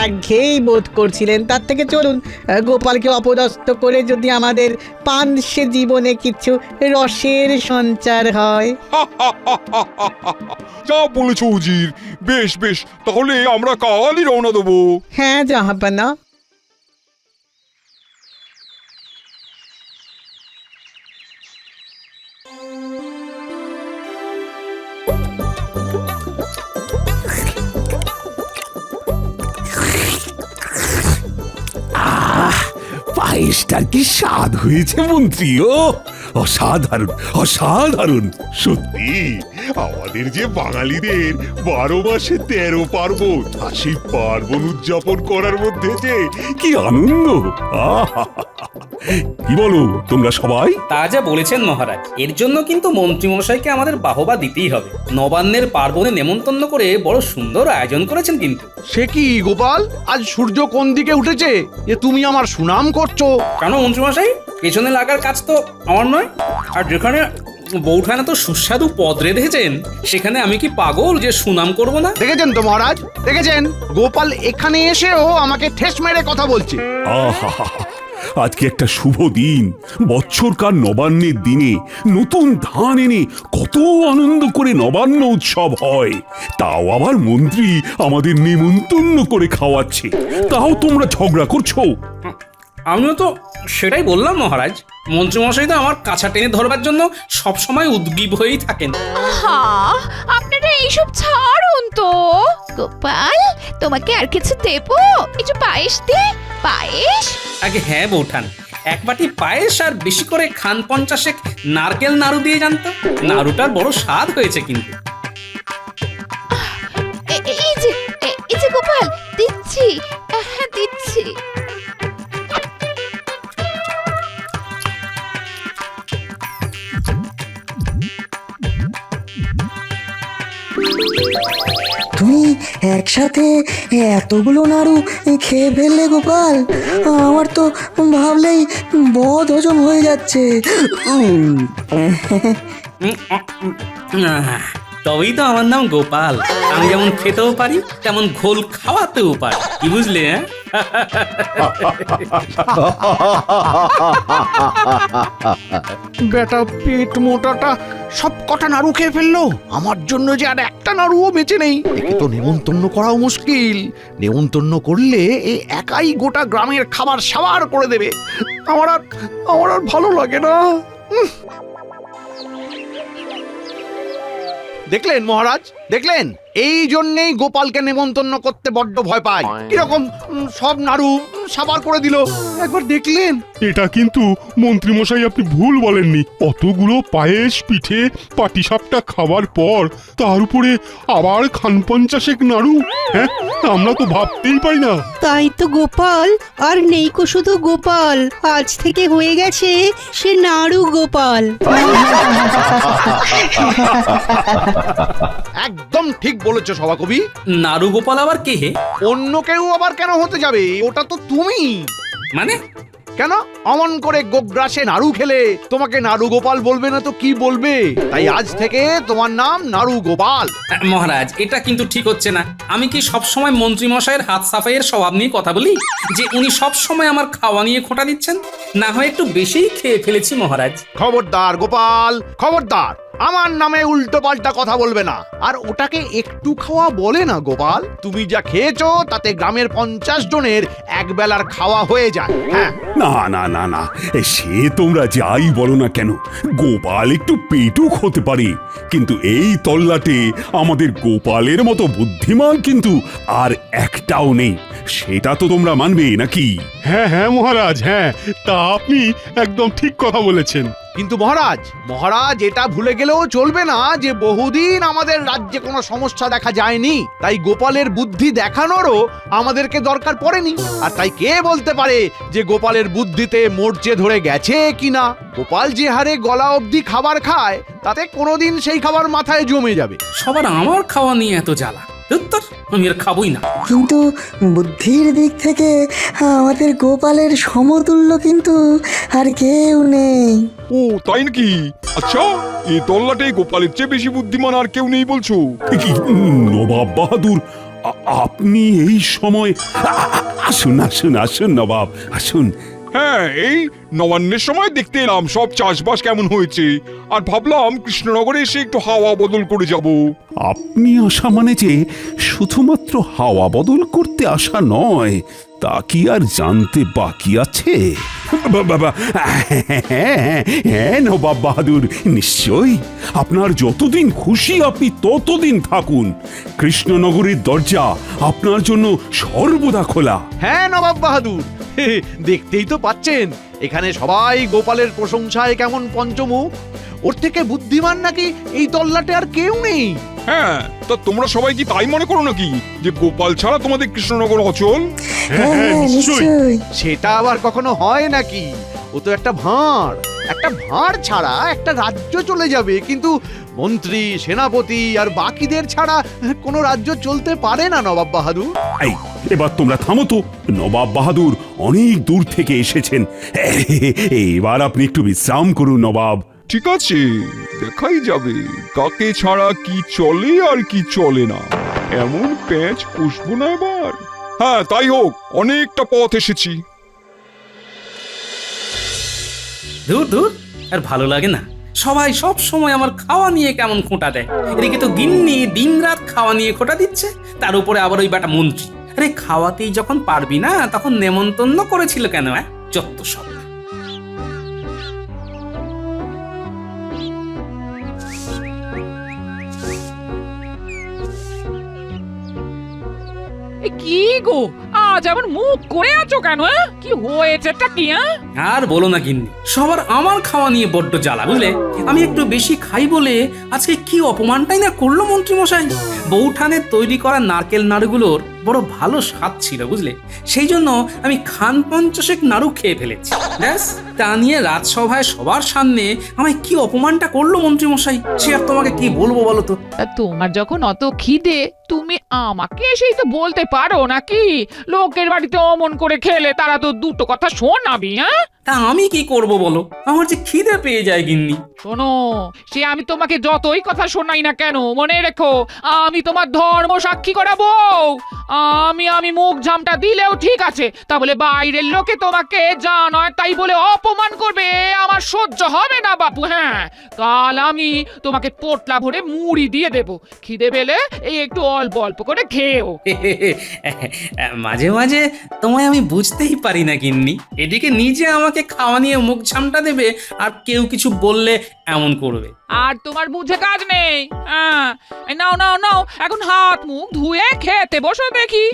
একঘেয়েই বোধ করছিলেন। তার থেকে চলুন গোপালকে অপদস্থ করে যদি আমাদের পানসে জীবনে কিছু রসের সঞ্চার হয়। যা বলেছো উজির, বেশ বেশ, তাহলে আমরা কালই রওনা দেবো। হ্যাঁ জাহাপানা। পায়েসটার কি স্বাদ হয়েছে মন্ত্রী! ও অসাধারণ, অসাধারণ সত্যি। আমাদের যে বাঙালিদের 12 মাসে 13 পার্বণ, আর সেই পার্বণ উদযাপন করার মধ্যে যে কি আনন্দ! আহা! কি বলো তোমরা সবাই? তা যা বলেছেন মহারাজ, এর জন্য কিন্তু মন্ত্রীমশাইকে আমাদের বাহবা দিতেই হবে। নবান্নের পার্বণে নেমন্তন্ন করে বড় সুন্দর আয়োজন করেছেন কিন্তু। সে কি গোপাল, আজ সূর্য কোন দিকে উঠেছে যে তুমি আমার সুনাম করছো? কেন মন্ত্রীমশাই, পেছনে লাগার কাজ তো আমার নয়। আর যেখানে বৌঠানা তো সুস্বাদু পদ রেঁধেছেন, সেখানে আমি কি পাগল যে সুনাম করব না? দেখেছেন তো মহারাজ, দেখেছেন গোপাল এখানে এসেও আমাকে ঠেস মেরে কথা বলছে। আহা! আজকে একটা শুভ দিন, বৎসরকার নবান্নের দিনে নতুন ধান এনে কত আনন্দ করে নবান্ন উৎসব হয়। তাও আবার মন্ত্রী আমাদের নেমন্তন্ন করে খাওয়াচ্ছে, তাও তোমরা ঝগড়া করছো। আমিও তো সেটাই বললাম মহারাজ। মন্ত্রীমশাই তো আমার কাছা টেনে ধরবার জন্য সবসময় উদ্গ্রীব হয়েই থাকেন। আহা, আপনারা এইসব ছাড়ুন তো। গোপাল, তোমাকে আর কিছু দেবো? একটু পায়েস দে। পায়েস? আগে হ্যাঁ বৌঠান, এক বাটি পায়েস আর বেশি করে খান 50 নারকেল নাড়ু দিয়ে জানতো। নাড়ুটার বড় স্বাদ হয়েছে কিন্তু। এই যে গোপাল, দিচ্ছি। হ্যাঁ দিচ্ছি। তুমি একসাথে এতগুলো নাড়ু খেয়ে ফেললে গোপাল, আমার তো ভাবলেই বদ হজম হয়ে যাচ্ছে। তবেই তো আমার নাম গোপাল। আমি যেমন খেতেও পারি, তেমন ঘোল খাওয়াতেও পারি। কি বুঝলে? বেটা পেট মোটাটা সব কটা নাড়ু খেয়ে ফেললো, আমার জন্য যে আর একটা নাড়ুও বেঁচে নেই। একে তো নেমন্তন্ন করাও মুশকিল। নেমন্তন্ন করলে এ একাই গোটা গ্রামের খাবার সাবার করে দেবে। আমার আর ভালো লাগে না। দেখলেন মহারাজ, দেখলেন? এই জন্যেই গোপালকে নেমন্তন্ন করতে বড্ড ভয় পায়। কিরকম সব নাড়ু সাবার করে দিল, একবার দেখলেন? এটা কিন্তু মন্ত্রীমশাই আপনি ভুল বলেননি। অতগুলো পায়েস, পিঠে, পাটিসাপটা খাবার পর তার উপরে আবার খান 50 নাড়ু। হ্যাঁ, আমরা তো ভাবতেই পারি না। তাই তো গোপাল, আর নেইকো শুধু গোপাল, আজ থেকে হয়ে গেছে সে নাড়ু গোপাল। একদম ঠিক বলেছো সভাকবি। নাড়ু গোপাল আবার কে হে? অন্য কেউ আবার কেন হতে যাবে? ওটা তো তুমি। মানে কেন অমন করে গোগ্রাসে নাড়ু খেলে তোমাকে নাড়ু গোপাল বলবে না তো কি বলবে? তাই আজ থেকে তোমার নাম নাড়ু গোপাল। মহারাজ, এটা কিন্তু ঠিক হচ্ছে না। আমি কি সব সময় মন্ত্রী মশাইয়ের হাত সাফাইয়ের স্বভাব নিয়ে কথা বলি যে উনি সব সময় আমার খাওয়া নিয়ে খোঁটা দিচ্ছেন? না হয় একটু বেশিই খেয়ে ফেলেছি মহারাজ। খবরদার গোপাল, খবরদার! আমার নামে উল্টো পাল্টা কথা বলবে না। আর ওটাকে একটু খাওয়া বলে না গোপাল। তুমি যা খেয়েছো তাতে গ্রামের 50 জনের এক বেলার খাওয়া হয়ে যায়। হ্যাঁ, না না না না, সে তোমরা যাই বলো না কেন, গোপাল একটু পেটুক হতে পারে, কিন্তু এই তল্লাটে আমাদের গোপালের মতো বুদ্ধিমান কিন্তু আর একটাও নেই। সেটা তো তোমরা মানবে নাকি? হ্যাঁ হ্যাঁ মহারাজ, হ্যাঁ, তা আপনি একদম ঠিক কথা বলেছেন। কিন্তু মহারাজ এটা ভুলে গেলেও চলবে না যে বহুদিন আমাদের রাজ্যে কোনো সমস্যা দেখা যায়নি। তাই গোপালের বুদ্ধি দেখানোরও আমাদেরকে দরকার পড়েনি। আর তাই কে বলতে পারে যে গোপালের বুদ্ধিতে মরচে ধরে গেছে কিনা? গোপাল যে হারে গলা অবধি খাবার খায়, তাতে কোনোদিন সেই খাবার মাথায় জমে যাবে। সবার আমার খাওয়া নিয়ে এত জ্বালা, উত্তর আমি আর খাবই না। কিন্তু বুদ্ধির দিক থেকে আমাদের গোপালের সমতুল্য কিন্তু আর কেউ নেই। ও তাই নাকি? আচ্ছা, এই তল্লাটে গোপালের চেয়ে বেশি বুদ্ধিমান আর কেউ নেই বলছো? কি নবাব বাহাদুর আপনি এই সময় আসুন আসুন আসুন নবাব আসুন। হ্যাঁ, এই নবান্নের সময় দেখতে এলাম সব চাষবাস কেমন হয়েছে, আর ভাবলাম কৃষ্ণনগরে এসে একটু হাওয়া বদল করে যাব। আপনি আসা মানে যে শুধুমাত্র হাওয়া বদল করতে আসা নয়, তা কি আর জানতে বাকি আছে? বাবা, হ্যাঁ নবাব বাহাদুর, নিশ্চয়ই আপনার যতদিন খুশি আপনি ততদিন থাকুন। কৃষ্ণনগরের দরজা আপনার জন্য সর্বদা খোলা। হ্যাঁ নবাব বাহাদুর, দেখতেই তো পাচ্ছেন এখানে সবাই গোপালের প্রশংসায় কেমন পঞ্চমুখ। ওর থেকে বুদ্ধিমান নাকি এই তল্লাটে আর কেউ নেই। হ্যাঁ, তা তোমরা সবাই কি তাই মনে করো নাকি যে গোপাল ছাড়া তোমাদের কৃষ্ণনগর অচল? হ্যাঁ হ্যাঁ নিশ্চয়ই। সেটা আবার কখনো হয় নাকি? ও তো একটা ভাঁড় ছাড়া একটা রাজ্য চলে যাবে, কিন্তু মন্ত্রী, সেনাপতি আর বাকিদের ছাড়া কোনো রাজ্য চলতে পারে না নবাব বাহাদুর। এই, এবার তোমরা থামো তো। নবাব বাহাদুর অনেক দূর থেকে এসেছেন, এবার আপনি একটু বিশ্রাম করুন নবাব। ঠিক আছে, দেখাই যাবে কাকে ছাড়া কি চলে আর কি চলে না। এমন প্যাঁচ কষবো না এবার। হ্যাঁ, তাই হোক, অনেকটা পথ এসেছি। দূর দূর, আর ভালো লাগে না। সবাই সব সময় আমার খাওয়া নিয়ে কেমন খোঁটা দেয়। এদিকে তো গিন্নি দিনরাত খাওয়া নিয়ে খোঁটা দিচ্ছে, তার উপরে আবার ওই বেটা মন্ত্রী। আরে খাওয়াতেই যখন পারবি না, তখন নেমন্তন্ন করেছিল কেন? যত সব। কি গো, আজ আবার মুখ করে আছো কেন? কি হয়েছেটা কি? আর বলো না গিন্নি, সবার আমার খাওয়া নিয়ে বড্ড জ্বালা, বুঝলে? আমি একটু বেশি খাই বলে আজকে কি অপমানটাই না করলো মন্ত্রী মশাই। বউঠানের তৈরি করা নারকেল নাড়ুগুলোর বড় ভালো স্বাদ ছিল, বুঝলে? সেই জন্য আমি খান পঞ্চাশেক নাড়ু খেয়ে ফেলেছি। ব্যাস, তা নিয়ে রাজসভায় সবার সামনে আমায় কি অপমানটা করলো মন্ত্রী মশাই, সে আর তোমাকে কি বলবো বলো তো? তা তোমার যখন অত খিদে, তুমি আমাকে এসেই তো বলতে পারো নাকি? লোকের বাড়িতে অমন করে খেলে তারা তো দুটো কথা শোনাবি। হ্যাঁ, তা আমি কি করব বলো? আমার যে খিদে পেয়ে যায় গিন্নি। শোনো, সে আমি তোমাকে যতই কথা শোনাই না কেন, মনে রেখো আমি তোমার ধর্ম সাক্ষী করাবো। আমি মুখ ঝামটা দিলেও ঠিক আছে, তা বলে বাইরের লোকে তোমাকে যা নয় তাই বলে অপমান করবে, আমার সহ্য হবে না বাপু। হ্যাঁ, কাল আমি তোমাকে পোটলা ভরে মুড়ি দিয়ে দেবো। খিদে পেলে এই একটু অল্প অল্প করে খেয়েও। মাঝে মাঝে তোমায় আমি বুঝতেই পারি না গিন্নি। এদিকে নিজে আমাকে খাওয়া নিয়ে মুখ ঝামটা দেবে, আর কেউ কিছু বললে এমন করবে। আর তোমার বুঝে কাজ নেই। হ্যাঁ, এই নাও নাও নাও, এখন হাত মুখ ধুয়ে খেতে বসো দেখি।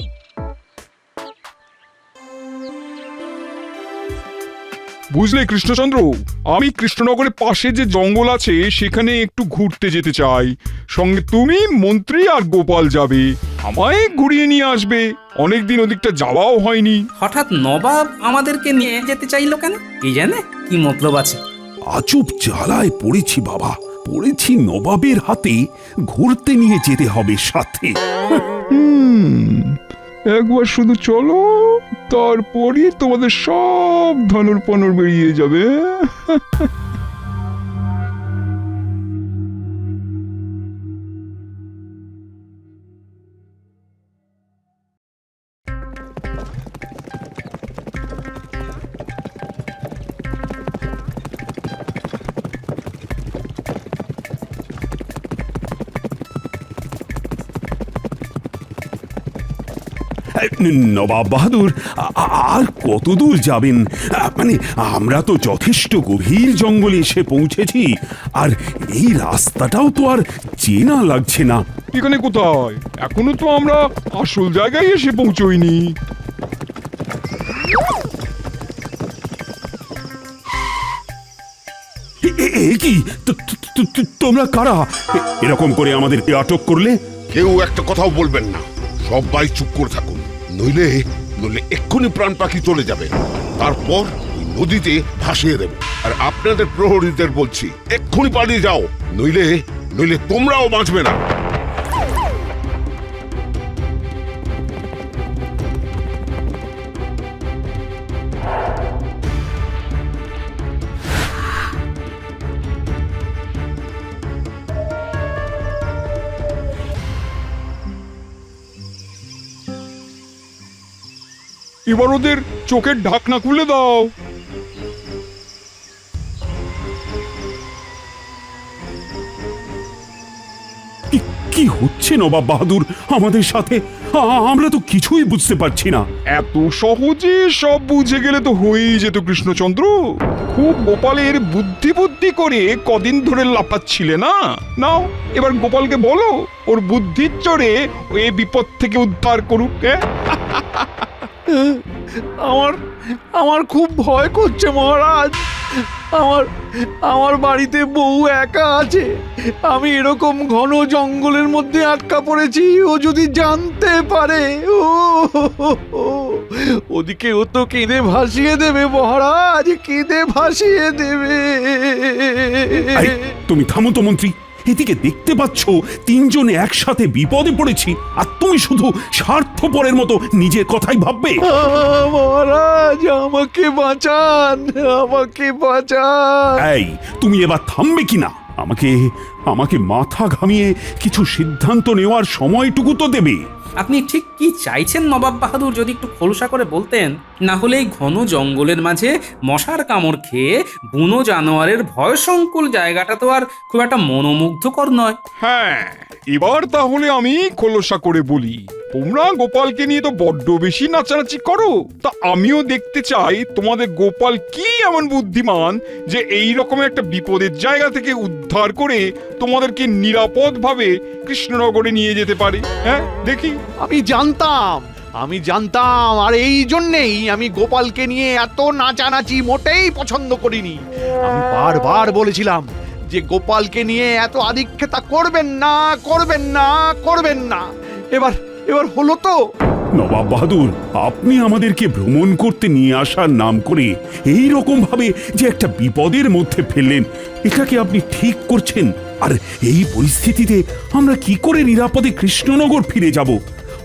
বুঝলে কৃষ্ণচন্দ্র, আমি কৃষ্ণনগরের পাশে যে জঙ্গল আছে সেখানে একটু ঘুরতে যেতে চাই। সঙ্গে তুমি, মন্ত্রী আর গোপাল যাবে, আমায় ঘুরিয়ে নিয়ে আসবে। অনেকদিন ওদিকটা যাওয়াও হয়নি। হঠাৎ নবাব আমাদেরকে নিয়ে যেতে চাইলো কেন? কি জানে কি মতলব আছে। আজব জ্বালায় পড়েছি বাবা, পড়েছি নবাবের হাতে। ঘুরতে নিয়ে যেতে হবে সাথে। একবার শুধু চলো, তারপরই তোমাদের সব ধনুর পনুর বেরিয়ে যাবে। নবাব বাহাদুর, আর কত দূর যাবেন? মানে আমরা তো যথেষ্ট গভীর জঙ্গলে এসে পৌঁছেছি, আর এই রাস্তাটাও তো আর চেনা লাগছে না। এখানে কোথায়? এখনো তো আমরা আসল জায়গায় এসে পৌঁছইনি। কি তোমরা কারা? এরকম করে আমাদেরকে আটক করলে? কেউ একটা কথাও বলবেন না, সবাই চুপ করে থাকুন, নইলে এক্ষুনি প্রাণ পাখি চলে যাবে। তারপর ওই নদীতে ভাসিয়ে দেব। আর আপনাদের প্রহরীদের বলছি, এক্ষুনি পালিয়ে যাও, নইলে তোমরাও বাঁচবে না। এবার ওদের চোখের ঢাকনা খুলে দাও। কি হচ্ছে নবাব বাহাদুর আমাদের সাথে? আমরা তো কিছুই বুঝতে পারছি না। এত সহজে সব বুঝে গেলে তো হয়েই যেত কৃষ্ণচন্দ্র। খুব গোপালের বুদ্ধি বুদ্ধি করে কদিন ধরে লাফাচ্ছিলে না। নাও এবার গোপালকে বলো ওর বুদ্ধির চড়ে ওই বিপদ থেকে উদ্ধার করুক। আমার খুব ভয় করছে মহারাজ। আমার বাড়িতে বউ একা আছে, আমি এরকম ঘন জঙ্গলের মধ্যে আটকা পড়েছি। ও যদি জানতে পারে, ওদিকে ও তো কেঁদে ভাসিয়ে দেবে মহারাজ, কেঁদে ভাসিয়ে দেবে। এই, তুমি থামো তো মন্ত্রী। এদিকে দেখতে পাচ্ছ তিনজনে একসাথে বিপদে পড়েছি, আর তুমি শুধু স্বার্থপরের মতো নিজের কথাই ভাববে। মহারাজ আমাকে বাঁচান, আমাকে বাঁচান। এই, তুমি এবার থামবে কিনা? আমাকে মাথা ঘামিয়ে কিছু সিদ্ধান্ত নেওয়ার সময়টুকু তো দেবে। আপনি ঠিক কি চাইছেন নবাব বাহাদুর, যদি একটু খোলসা করে বলতেন? না হলে এই ঘন জঙ্গলের মাঝে মশার কামড় খেয়ে বুনো জানোয়ারের ভয়সংকুল জায়গাটা তো আর খুব একটা মনোমুগ্ধকর নয়। হ্যাঁ, এবার তাহলে আমি খোলসা করে বলি। তোমরা গোপালকে নিয়ে তো বড্ড বেশি নাচানাচি করো, তা আমিও দেখতে চাই তোমাদের গোপাল কি এমন বুদ্ধিমান যে এই রকম একটা বিপদের জায়গা থেকে উদ্ধার করে তোমাদেরকে নিরাপদভাবে কৃষ্ণনগরে নিয়ে যেতে পারে। হ্যাঁ, দেখি। আমি জানতাম, আর এই জন্যেই আমি গোপালকে নিয়ে এত নাচানাচি মোটেই পছন্দ করিনি। আমি বারবার বলেছিলাম যে গোপালকে নিয়ে এত আদিক্ষেতা করবেন না, করবেন না, করবেন না। এবার হলো তো। নবাব বাহাদুর, আপনি আমাদেরকে ভ্রমণ করতে নিয়ে আসার নাম করে এই রকম ভাবে যে একটা বিপদের মধ্যে ফেললেন, এটাকে আপনি ঠিক করছেন? আর এই পরিস্থিতিতে আমরা কি করে নিরাপদে কৃষ্ণনগর ফিরে যাব?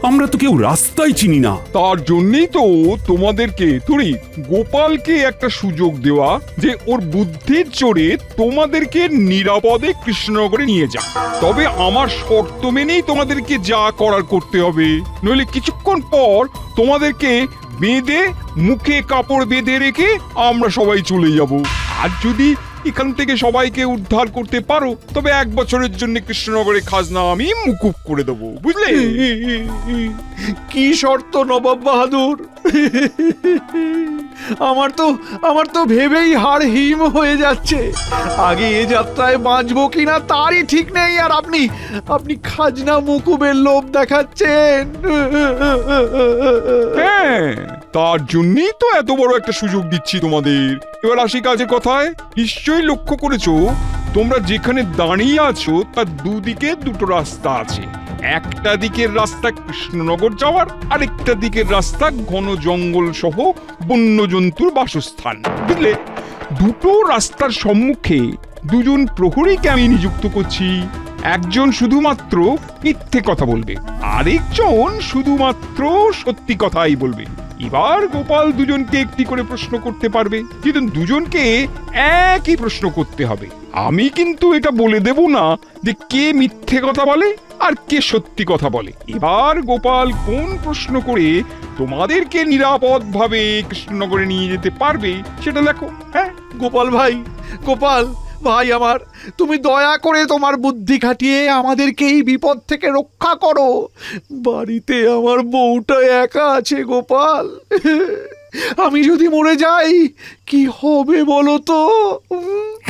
আমরা তো কেউ রাস্তায় চিনি না। তার জন্যই তো তোমাদেরকে গোপালকে একটা সুযোগ দেওয়া, যে ওর বুদ্ধির চড়ে তোমাদেরকে নিরাপদে কৃষ্ণনগরে নিয়ে যা। তবে আমার শর্ত মেনেই তোমাদেরকে যা করার করতে হবে, নইলে কিছুক্ষণ পর তোমাদেরকে বেঁধে মুখে কাপড় বেঁধে রেখে আমরা সবাই চলে যাব। আর যদি এখান থেকে সবাইকে উদ্ধার করতে পারো, তবে 1 বছরের জন্য কৃষ্ণনগরের খাজনা আমি মুকুব করে দেবো, বুঝলে? কি শর্ত নবাব বাহাদুর? আমার তো ভেবেই হাড় হিম হয়ে যাচ্ছে। আগে এ যাত্রায় বাঁচবো কিনা তারই ঠিক নেই, আর আপনি খাজনা মুকুবের লোভ দেখাচ্ছেন। হ্যাঁ, তার জন্যই তো এত বড় একটা সুযোগ দিচ্ছি তোমাদের। এবার আসি কাজের কথায়। নিশ্চয়ই লক্ষ্য করেছো তোমরা যেখানে দাঁড়িয়ে আছো তার দুদিকে দুটো রাস্তা আছে। একটা দিকের রাস্তা কৃষ্ণনগর যাওয়ার, আরেকটা দিকের রাস্তা ঘন জঙ্গল সহ বন্যজন্তুর বাসস্থান, বুঝলে? দুটো রাস্তার সম্মুখে দুজন প্রহরীকে আমি নিযুক্ত করছি। একজন শুধুমাত্র মিথ্যে কথা বলবে, আরেকজন শুধুমাত্র সত্যি কথাই বলবে। এবার গোপাল দুজনকে একটি করে প্রশ্ন করতে পারবে, কিন্তু দুজনকে একই প্রশ্ন করতে হবে। আমি কিন্তু এটা বলে দেব না যে কে মিথ্যে কথা বলে আর কে সত্যি কথা বলে। এবার গোপাল কোন প্রশ্ন করে তোমাদেরকে নিরাপদভাবে কৃষ্ণনগরে নিয়ে যেতে পারবে সেটা দেখো। হ্যাঁ, গোপাল ভাই আমার, তুমি দয়া করে তোমার বুদ্ধি খাটিয়ে আমাদেরকে এই বিপদ থেকে রক্ষা করো। বাড়িতে আমার বউটা একা আছে গোপাল। আমি যদি মরে যাই কি হবে বলো তো?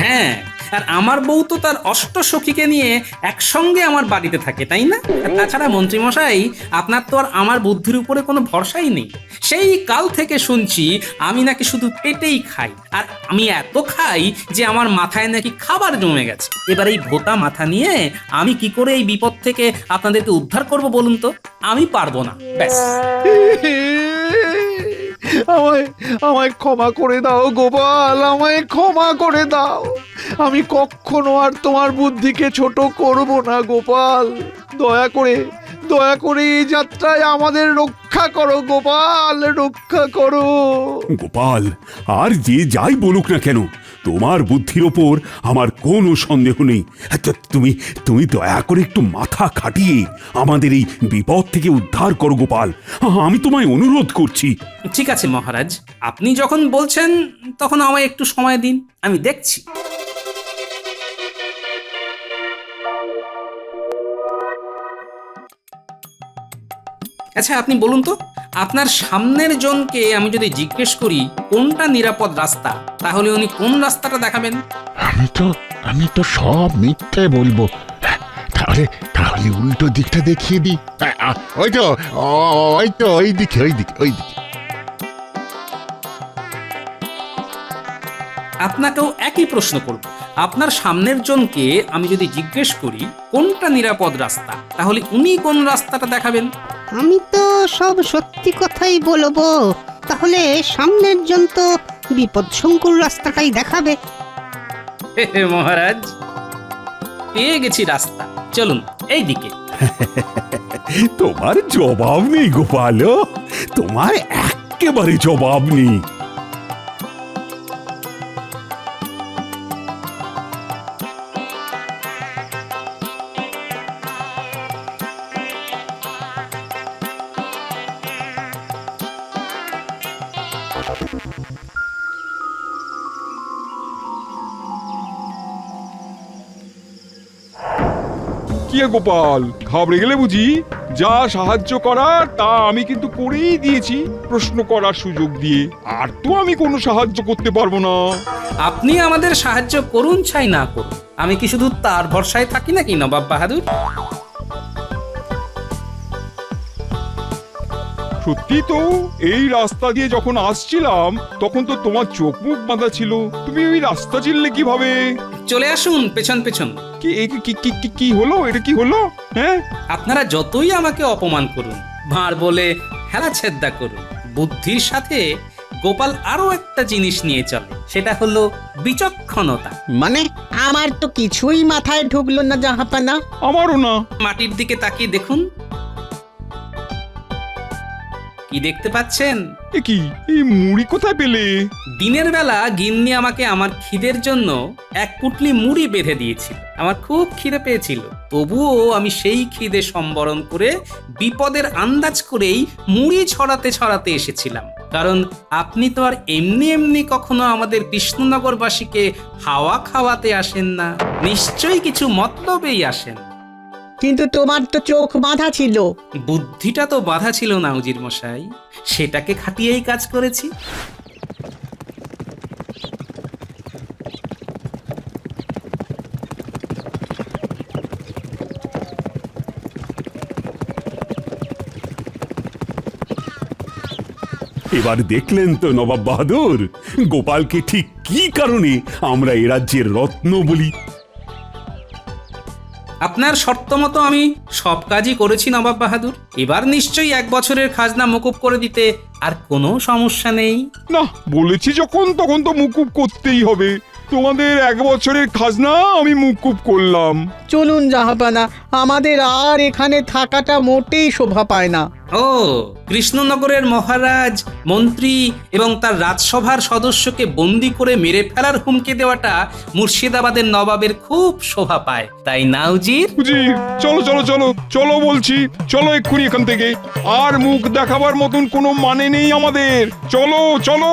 হ্যাঁ, আর আমার বউ তো তার অষ্টসখীকে নিয়ে একসঙ্গে আমার বাড়িতে থাকে, তাই না? আর তাছাড়া মন্ত্রীমশাই, আপনার তো আর আমার বুদ্ধির উপরে কোনো ভরসাই নেই। সেই কাল থেকে শুনছি আমি নাকি শুধু পেটেই খাই, আর আমি এত খাই যে আমার মাথায় নাকি খাবার জমে গেছে। এবার এই ভোতা মাথা নিয়ে আমি কি করে এই বিপদ থেকে আপনাদেরকে উদ্ধার করব বলুন তো? আমি পারবো না, ব্যাস। আমায় ক্ষমা করে দাও গোপাল, আমায় ক্ষমা করে দাও। আমি কখনো আর তোমার বুদ্ধিকে ছোট করব না গোপাল। দয়া করে এই যাত্রায় আমাদের রক্ষা করো গোপাল, রক্ষা করো। গোপাল, আর যে যাই বলুক না কেন, তোমার বুদ্ধির ওপর আমার কোনো সন্দেহ নেই। তুমি তুমি দয়া করে একটু মাথা খাটিয়ে আমাদের এই বিপদ থেকে উদ্ধার করো গোপাল, আমি তোমায় অনুরোধ করছি। ঠিক আছে মহারাজ, আপনি যখন বলছেন তখন আমায় একটু সময় দিন, আমি দেখছি। আচ্ছা আপনি বলুন তো, আপনার সামনের জনকে আমি যদি জিজ্ঞেস করি কোনটা নিরাপদ রাস্তা, তাহলে উনি কোন রাস্তাটা দেখাবেন? আমি তো সব মিথ্যে বলবো। তাহলে তাহলে উল্টো দিকটা দেখিয়ে দিই। ওই দিকে। আপনাকেও একই প্রশ্ন করব। আপনার সামনের জনকে আমি যদি জিজ্ঞেস করি কোনটা নিরাপদ রাস্তা, তাহলে উনি কোন রাস্তাটা দেখাবেন? আমি তো সব সত্যি কথাই বলবো, তাহলে সামনের জন তো বিপদসংকুল রাস্তাটাই দেখাবে। মহারাজ, পেয়ে গেছি রাস্তা, চলুন এই দিকে। তোমার জবাব নেই গোপাল, তোমার একেবারে জবাব নেই। কি হে গোপাল, ঘাবড়ে গেলে বুঝি? যা সাহায্য করার তা আমি কিন্তু করেই দিয়েছি, প্রশ্ন করার সুযোগ দিয়ে। আর তো আমি কোনো সাহায্য করতে পারবো না। আপনি আমাদের সাহায্য করুন চাই না করুন, আমি কি শুধু তার ভরসায় থাকি নাকি নবাব বাহাদুর? সত্যি তো, এই রাস্তা দিয়ে যখন আসছিলাম তখন তো তোমার চোখ মুখ বাঁধা ছিল, তুমি ওই রাস্তা চিনলে কিভাবে? চলে আসুন পেছন পেছন। কি হলো? এটা কি হলো? হ্যাঁ, আপনারা যতই আমাকে অপমান করুন, ভাঁড় বলে হেলা ছেদ্দা করুন, বুদ্ধির সাথে গোপাল আরো একটা জিনিস নিয়ে চলে, সেটা হলো বিচক্ষণতা। মানে আমার তো কিছুই মাথায় ঢুকলো না জাহাপানা। আমারও না। মাটির দিকে তাকিয়ে দেখুন, কি দেখতে পাচ্ছেন? এ কি, এই মুড়ি কোথায় পেলে? দিনের বেলা গিন্নি আমাকে আমার খিদের জন্য এক পুটলি মুড়ি বেঁধে দিয়েছিল। আমার খুব খিদে পেয়েছিল, তবুও আমি সেই খিদে সম্বরণ করে বিপদের আন্দাজ করেই মুড়ি ছড়াতে ছড়াতে এসেছিলাম। কারণ আপনি তো আর এমনি এমনি কখনো আমাদের কৃষ্ণনগরবাসীকে হাওয়া খাওয়াতে আসেন না, নিশ্চয়ই কিছু মতলবেই আসেন। কিন্তু তোমার তো চোখ বাঁধা ছিল। বুদ্ধিটা তো বাধা ছিল না উজির মশাই, সেটাকে খাটিয়েই কাজ করেছি। এবার দেখলেন তো নবাব বাহাদুর, গোপালকে ঠিক কি কারণে আমরা এ রাজ্যের রত্ন বলি। আপনার শর্ত মতো আমি সব কাজই করেছি নবাব বাহাদুর, এবার নিশ্চয়ই 1 বছরের খাজনা মকুব করে দিতে আর কোনো সমস্যা নেই। না, বলেছি যখন তখন তো মুকুব করতেই হবে। তোমাদের 1 বছরের খাজনা আমি মুকুব করলাম। চলুন জাহাপানা, আমাদের আর এখানে থাকাটা মোটেই শোভা পায় না। ও, কৃষ্ণনগরের মহারাজ, মন্ত্রী এবং তার রাজসভার সদস্যকে বন্দি করে মেরে ফেলার হুমকি দেওয়াটা মুর্শিদাবাদের নবাবের খুব শোভা পায়, তাই না উজির? উজির, চলো চলো চলো চলো বলছি, চলো এক্ষুনি এখান থেকে। আর মুখ দেখাবার মতন কোনো মানে নেই আমাদের। চলো চলো।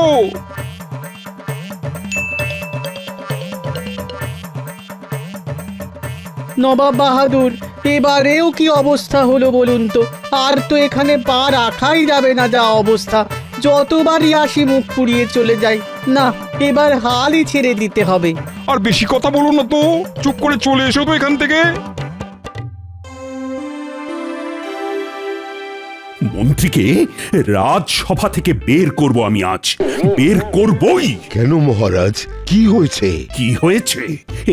নবাব বাহাদুর, এবারেও কি অবস্থা হলো বলুন তো? আর তো এখানে পা রাখাই যাবে না যা অবস্থা। যতবারই আসি মুখ পুড়িয়ে চলে যাই। না, এবার হালই ছেড়ে দিতে হবে। আর বেশি কথা বলো না তো, চুপ করে চলে এসো তো এখান থেকে। মন্ত্রীকে রাজসভা থেকে বের করব আমি আজ, বের করবই। কেন মহারাজ, কি হয়েছে? কি হয়েছে?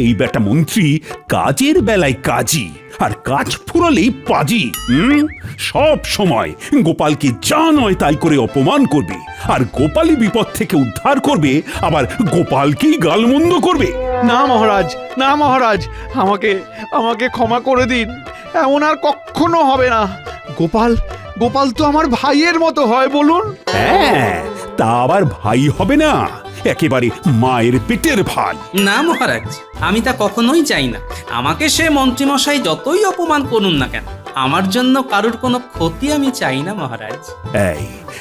এই বেটা মন্ত্রী কাজের বেলায় কাজী, আর কাজ ফুরালেই পাজি। সব সময় গোপালকে যা নয় তাই করে অপমান করবে, আর গোপালই বিপদ থেকে উদ্ধার করবে, আবার গোপালকেই গালমন্দ করবে। না মহারাজ, না মহারাজ, আমাকে ক্ষমা করে দিন। এমন আর কখনো হবে না। গোপাল গোপাল তো আমার ভাইয়ের মতো হয় বলুন। হ্যাঁ, তা আবার ভাই হবে না, একেবারে মায়ের পেটের ভাই। না মহারাজ, আমি তা কখনোই চাই না। আমাকে সে মন্ত্রীমশাই যতই অপমান করুন না কেন, আমার জন্য কারুর কোনো ক্ষতি আমি চাই না মহারাজ। এই